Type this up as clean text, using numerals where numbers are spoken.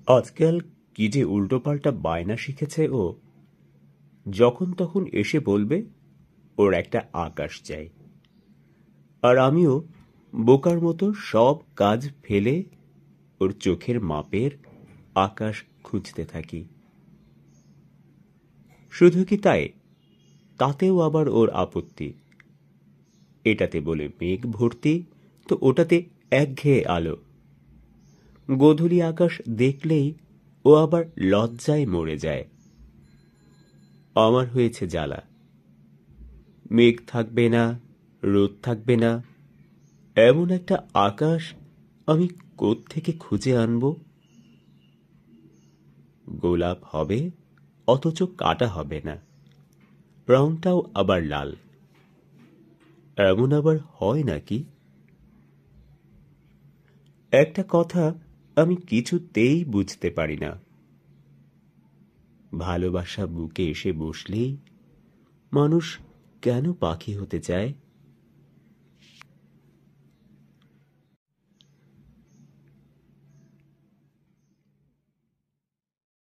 আজকাল কি যে উল্টোপাল্টা বায়না শিখেছে ও! যখন তখন এসে বলবে ওর একটা আকাশ চাই, আর আমিও বোকার মতো সব কাজ ফেলে ওর চোখের মাপের আকাশ খুঁজতে থাকি। শুধু কি তাই, তাতেও আবার ওর আপত্তি। এটাতে বলে মেঘ ভর্তি, তো ওটাতে একঘেয়ে আলো। গোধূলি আকাশ দেখলেই ও আবার লজ্জায় মরে যায়। আমার হয়েছে জ্বালা। মেঘ থাকবে না, রোদ থাকবে না, এমন একটা আকাশ আমি কোত্থেকে খুঁজে আনব? গোলাপ হবে, অথচ কাটা হবে না, রংটাও আবার লাল। এমন আবার হয় নাকি? একটা কথা আমি কিছুতেই বুঝতে পারি না। ভালোবাসা বুকে এসে বসলেই মানুষ কেন পাখি হতে চায়?